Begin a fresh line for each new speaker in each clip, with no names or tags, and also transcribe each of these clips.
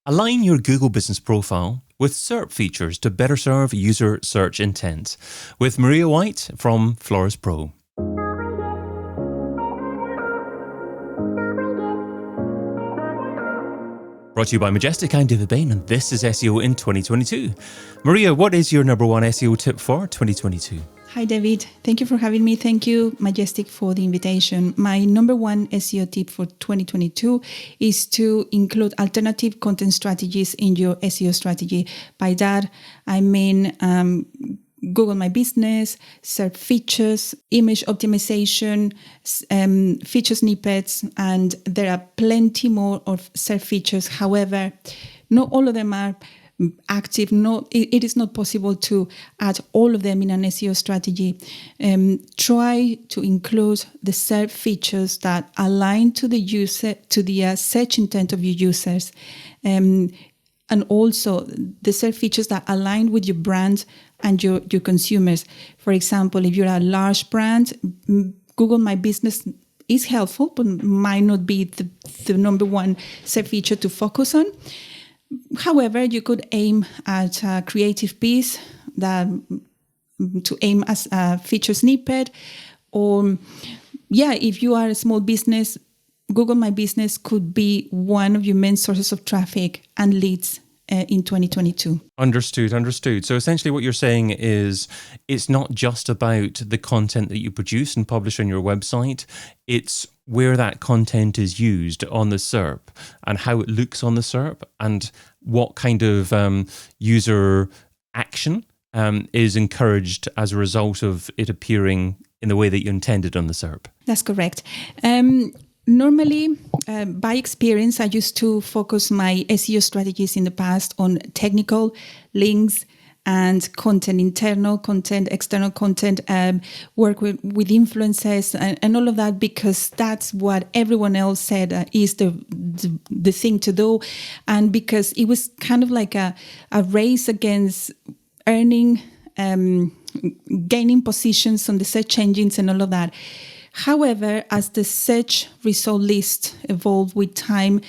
Align your Google Business Profile with SERP features to better serve user search intent. With Maria White from FloristPro. Brought to you by Majestic, I'm David Bain, and this is SEO in 2022. Maria, what is your number one SEO tip for 2022?
Hi, David. Thank you for having me. Thank you, Majestic, for the invitation. My number one SEO tip for 2022 is to include alternative content strategies in your SEO strategy. By that, I mean Google My Business, SERP features, image optimization, feature snippets, and there are plenty more of SERP features. However, not all of them are active. It is not possible to add all of them in an SEO strategy. Try to include the SERP features that align to the user, to the search intent of your users. And also the SERP features that align with your brand and your consumers. For example, if you're a large brand, Google My Business is helpful, but might not be the number one SERP feature to focus on. However, you could aim at a creative piece to aim as a feature snippet. Or, if you are a small business, Google My Business could be one of your main sources of traffic and leads in 2022.
Understood. So essentially what you're saying is it's not just about the content that you produce and publish on your website, it's where that content is used on the SERP and how it looks on the SERP and what kind of user action is encouraged as a result of it appearing in the way that you intended on the SERP.
That's correct. Normally, by experience, I used to focus my SEO strategies in the past on technical links and content, internal content, external content, work with influencers and all of that, because that's what everyone else said is the thing to do. And because it was kind of like a race against earning, gaining positions on the search engines and all of that. However, as the search result list evolved with time,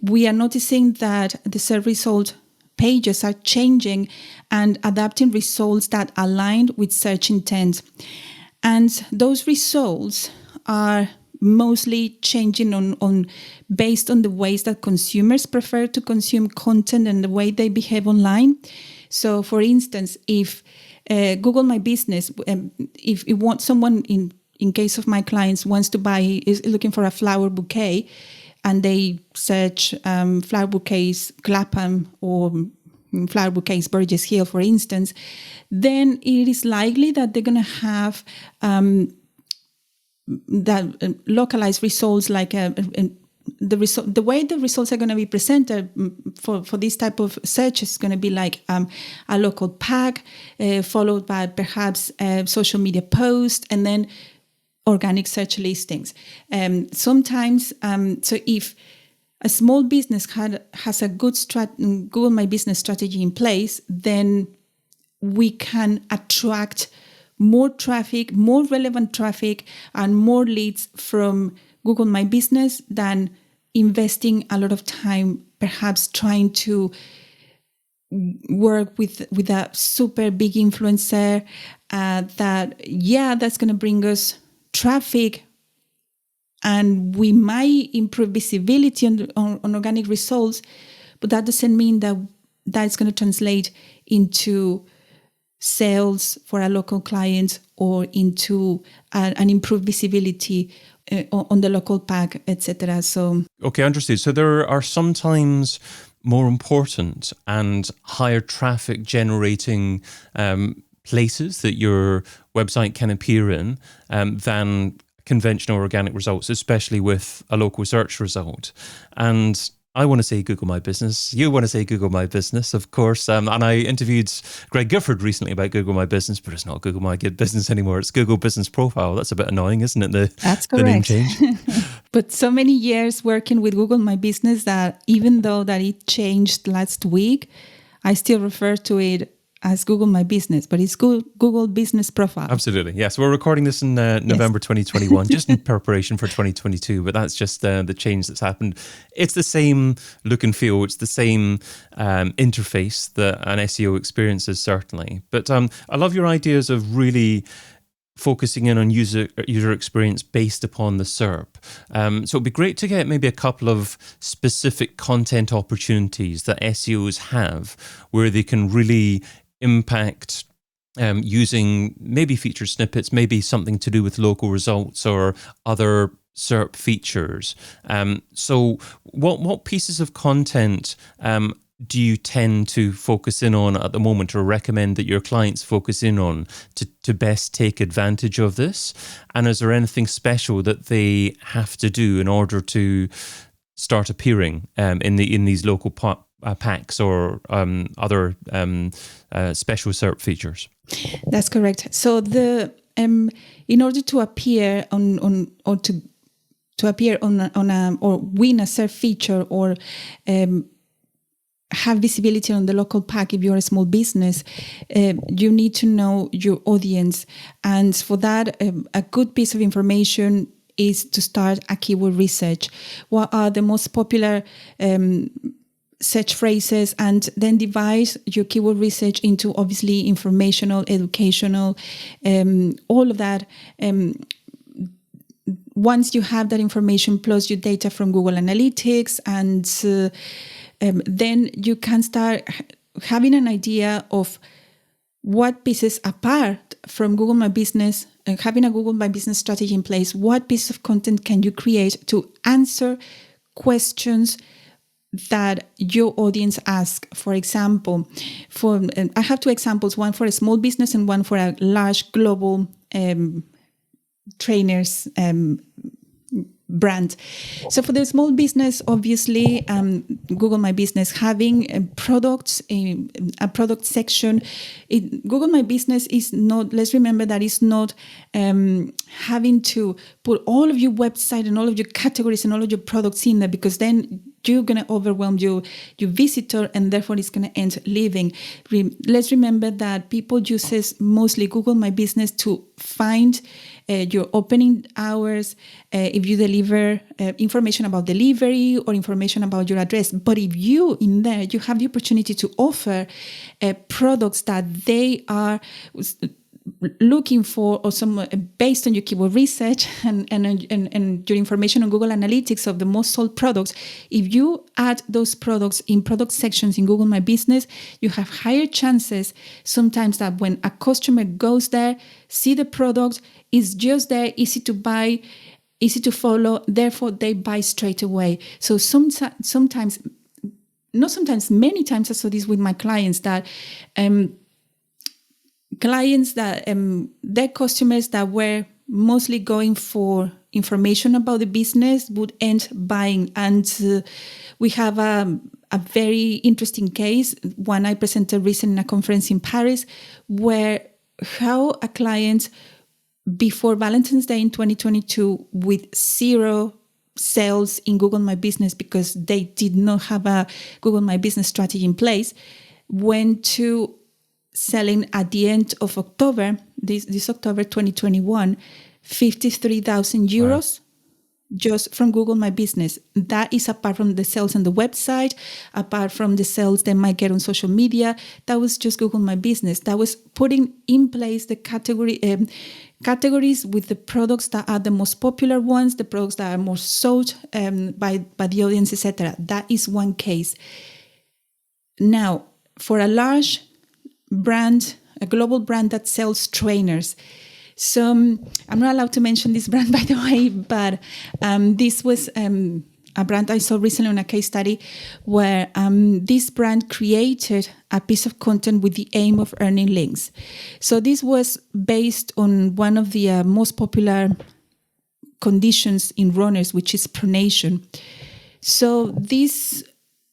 we are noticing that the search result pages are changing and adapting results that align with search intent. And those results are mostly changing on based on the ways that consumers prefer to consume content and the way they behave online. So, for instance, if Google My Business, if you want someone in case of my clients is looking for a flower bouquet and they search flower bouquets Clapham or flower bouquets Burgess Hill, for instance, then it is likely that they're going to have that localized results, like the way the results are going to be presented for this type of search is going to be like a local pack followed by perhaps a social media post and then organic search listings. Sometimes, so if a small business has a good Google My Business strategy in place, then we can attract more traffic, more relevant traffic, and more leads from Google My Business than investing a lot of time, perhaps trying to work with a super big influencer that's going to bring us traffic, and we might improve visibility on organic results, but that doesn't mean that that's going to translate into sales for a local client or into an improved visibility on the local pack, etc. So,
okay, understood. So there are sometimes more important and higher traffic generating places that your website can appear in than conventional organic results, especially with a local search result. And I want to say Google My Business. You want to say Google My Business, of course. And I interviewed Greg Gifford recently about Google My Business, but it's not Google My Business anymore. It's Google Business Profile. That's a bit annoying, isn't it?
That's correct.
The name change.
But so many years working with Google My Business that even though that it changed last week, I still refer to it as Google My Business, but it's Google Business Profile.
Absolutely. Yes. We're recording this in November 2021, just in preparation for 2022, but that's just the change that's happened. It's the same look and feel. It's the same interface that an SEO experiences, certainly. But I love your ideas of really focusing in on user experience based upon the SERP. So it'd be great to get maybe a couple of specific content opportunities that SEOs have where they can really impact using maybe featured snippets, maybe something to do with local results or other SERP features. So what pieces of content do you tend to focus in on at the moment, or recommend that your clients focus in on to best take advantage of this? And is there anything special that they have to do in order to start appearing in these local packs or other special SERP features?
That's correct. So in order to appear on or win a SERP feature or have visibility on the local pack, if you're a small business, you need to know your audience. And for that, a good piece of information is to start a keyword research. What are the most popular search phrases? And then divide your keyword research into obviously informational, educational, all of that. Once you have that information plus your data from Google Analytics, and then you can start having an idea of what pieces, apart from Google My Business, and having a Google My Business strategy in place, what piece of content can you create to answer questions that your audience ask. For example, I have two examples, one for a small business and one for a large global trainers brand. So for the small business, obviously, Google My Business having products, a product section. Google My Business is not, let's remember that it's not having to put all of your website and all of your categories and all of your products in there, because then you're going to overwhelm your visitor, and therefore it's going to end leaving. Let's remember that people uses mostly Google My Business to find your opening hours, if you deliver information about delivery or information about your address. But if you in there, you have the opportunity to offer products that they are looking for, or some based on your keyword research and your information on Google Analytics of the most sold products. If you add those products in product sections in Google My Business, you have higher chances sometimes that when a customer goes there, see the product, is just there, easy to buy, easy to follow, therefore they buy straight away. So sometimes, many times I saw this with my clients, that their customers that were mostly going for information about the business would end buying. And we have a very interesting case, one I presented recently in a conference in Paris, where how a client before Valentine's Day in 2022 with 0 sales in Google My Business because they did not have a Google My Business strategy in place, went to selling at the end of October, this October 2021, 53,000 euros just from Google My Business. That is apart from the sales on the website, apart from the sales they might get on social media. That was just Google My Business. That was putting in place the categories with the products that are the most popular ones, the products that are more sought by the audience, etc. That is one case. Now, for a large brand, a global brand that sells trainers. So I'm not allowed to mention this brand, by the way, but this was a brand I saw recently on a case study where this brand created a piece of content with the aim of earning links. So this was based on one of the most popular conditions in runners, which is pronation. So this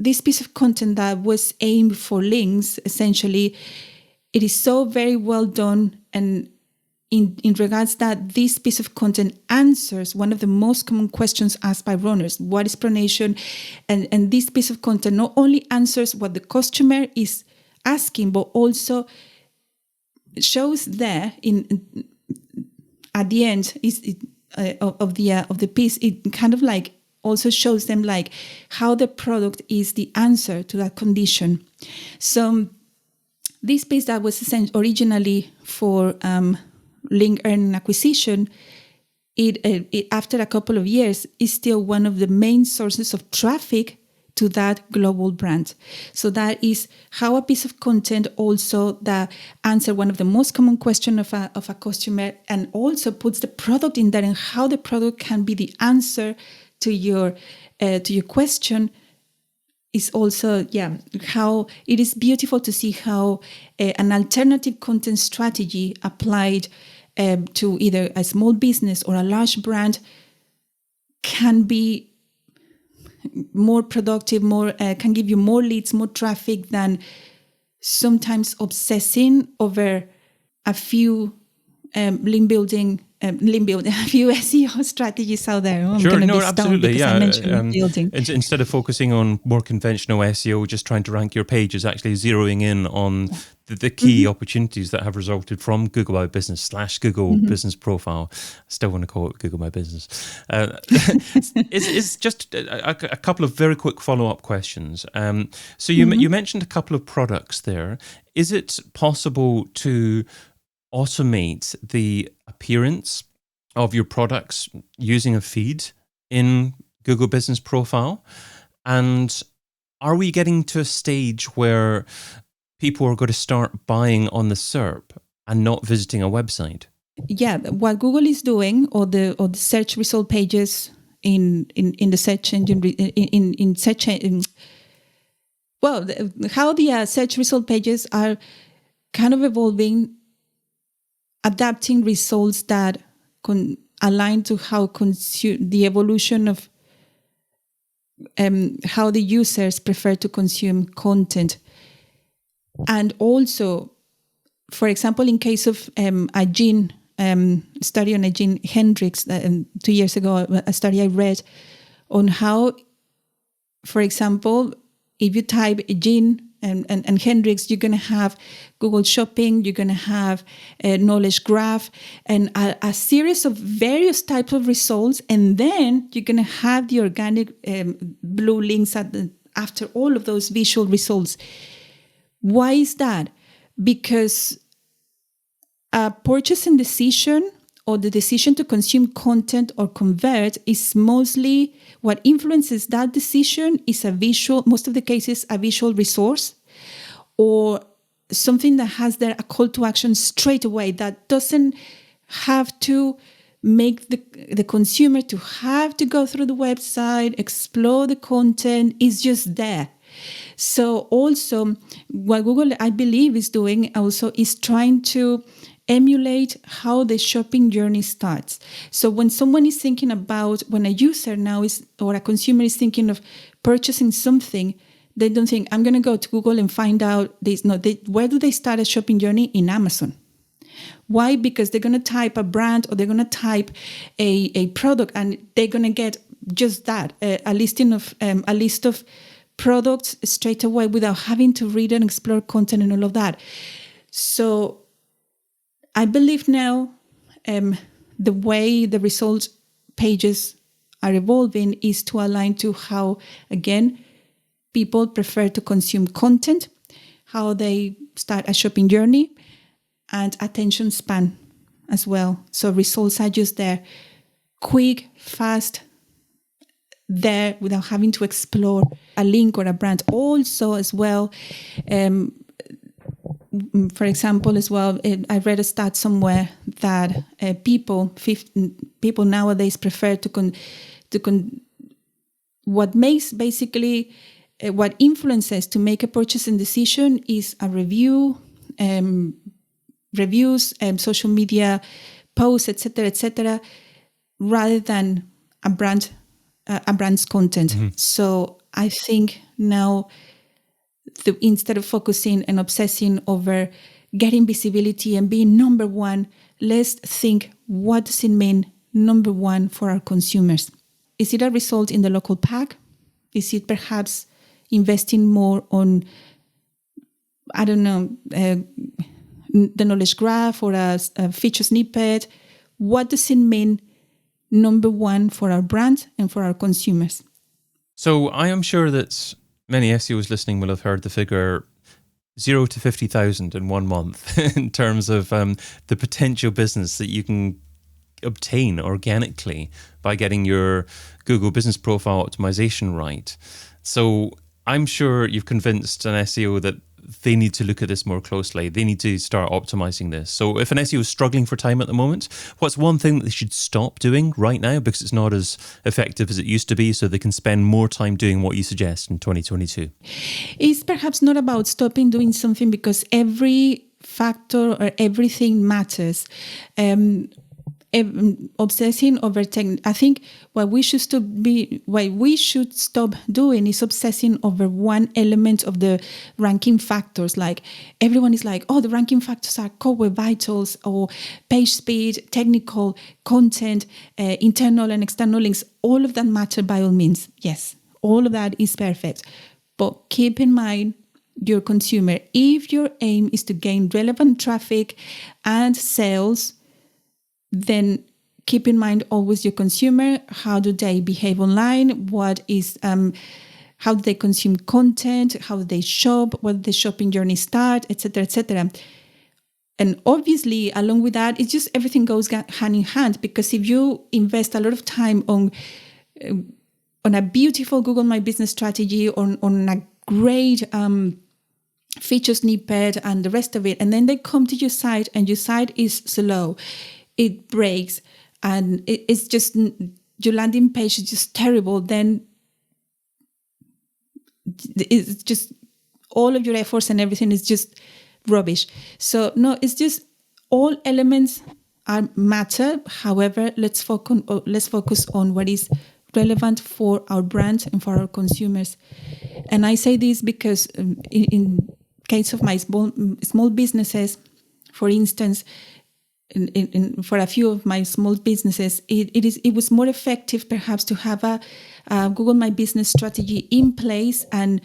piece of content that was aimed for links, essentially, it is so very well done, and in regards that this piece of content answers one of the most common questions asked by runners: what is pronation? And this piece of content not only answers what the customer is asking, but also shows there at the end of the piece. It kind of like also shows them like how the product is the answer to that condition. So this piece that was originally for link earning acquisition, it after a couple of years is still one of the main sources of traffic to that global brand. So that is how a piece of content also that answer one of the most common questions of a customer, and also puts the product in there and how the product can be the answer to your question, is also, how it is beautiful to see how an alternative content strategy applied to either a small business or a large brand can be more productive, can give you more leads, more traffic than sometimes obsessing over a few a few SEO strategies out there. I'm
Sure,
gonna
no,
be stoned
absolutely,
because
yeah.
I mentioned building.
Instead of focusing on more conventional SEO, just trying to rank your pages, actually zeroing in on the key opportunities that have resulted from Google My Business / Google Business Profile. I still want to call it Google My Business. It's just a couple of very quick follow-up questions. So you mentioned a couple of products there. Is it possible to automate the appearance of your products using a feed in Google Business Profile? And are we getting to a stage where people are going to start buying on the SERP and not visiting a website?
Yeah, what Google is doing, or the search result pages in the search engine how the search result pages are kind of evolving, adapting results that align to how the evolution of how the users prefer to consume content. And also, for example, in case of a gene study on a Gene Hendricks 2 years ago, a study I read on how, for example, if you type a gene and Hendricks, you're going to have Google Shopping, you're going to have a knowledge graph, and a series of various types of results. And then you're going to have the organic blue links after all of those visual results. Why is that? Because a purchasing decision, or the decision to consume content or convert, is mostly what influences that decision is a visual, most of the cases, a visual resource, or something that has there a call to action straight away, that doesn't have to make the consumer to have to go through the website, explore the content, is just there. So also what Google, I believe, is doing also is trying to emulate how the shopping journey starts. So when someone is thinking about, when a user now is, or a consumer is thinking of purchasing something, they don't think, I'm going to go to Google and find out this. No, where do they start a shopping journey? In Amazon. Why? Because they're going to type a brand, or they're going to type a product, and they're going to get just that, a list of products straight away without having to read and explore content and all of that. So I believe now the way the results pages are evolving is to align to how, again, people prefer to consume content, how they start a shopping journey, and attention span as well. So results are just there, quick, fast, there without having to explore a link or a brand. Also as well, for example, as well, I read a stat somewhere that people nowadays prefer what makes basically what influences to make a purchasing decision is a review, reviews, social media posts, etc., rather than a brand's content. Mm-hmm. So I think now, instead of focusing and obsessing over getting visibility and being number one, let's think, what does it mean number one for our consumers? Is it a result in the local pack? Is it perhaps investing more on I don't know, the knowledge graph or a feature snippet. What does it mean, number one, for our brand and for our consumers?
So I am sure that many SEOs listening will have heard the figure 0 to 50,000 in 1 month in terms of the potential business that you can obtain organically by getting your Google Business Profile optimization right. So I'm sure you've convinced an SEO that they need to look at this more closely. They need to start optimizing this. So if an SEO is struggling for time at the moment, what's one thing that they should stop doing right now because it's not as effective as it used to be, so they can spend more time doing what you suggest in 2022?
It's perhaps not about stopping doing something because every factor or everything matters. Obsessing over I think what we should stop doing is obsessing over one element of the ranking factors. Like everyone is like, oh, the ranking factors are core web vitals or page speed, technical content, internal and external links. All of that matter by all means. Yes, all of that is perfect. But keep in mind your consumer. If your aim is to gain relevant traffic and sales, then keep in mind always your consumer. How do they behave online? What is how do they consume content? How do they shop? What do the shopping journey start, etc., etc. And obviously, along with that, it's just everything goes hand in hand, because if you invest a lot of time on a beautiful Google My Business strategy, on a great feature snippet and the rest of it, and then they come to your site and your site is slow, it breaks, and it's just, your landing page is just terrible, then it's just all of your efforts and everything is just rubbish. So no, it's just all elements matter. However, let's focus on what is relevant for our brand and for our consumers. And I say this because in case of my small businesses, for instance, for a few of my small businesses, it was more effective perhaps to have a Google My Business strategy in place and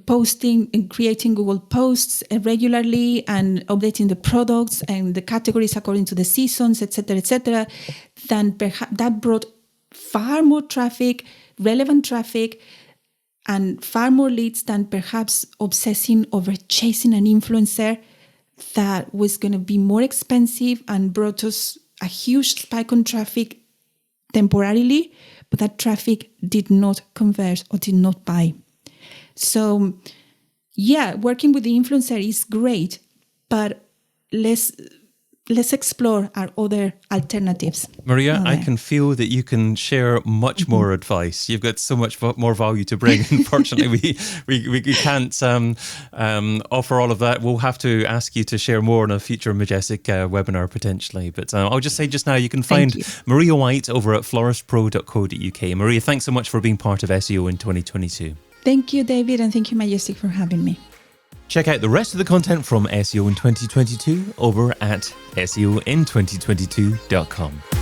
posting and creating Google posts regularly and updating the products and the categories according to the seasons, etc., than perhaps that brought far more traffic, relevant traffic, and far more leads than perhaps obsessing over chasing an influencer that was going to be more expensive and brought us a huge spike on traffic temporarily, but that traffic did not convert or did not buy. So yeah, working with the influencer is great, but let's explore our other alternatives.
Maria, I can feel that you can share much more advice. You've got so much more value to bring. Unfortunately, we can't offer all of that. We'll have to ask you to share more on a future Majestic webinar potentially. But I'll just say just now, you can find Maria White over at floristpro.co.uk. Maria, thanks so much for being part of SEO in 2022.
Thank you, David, and thank you, Majestic, for having me.
Check out the rest of the content from SEO in 2022 over at SEOin2022.com.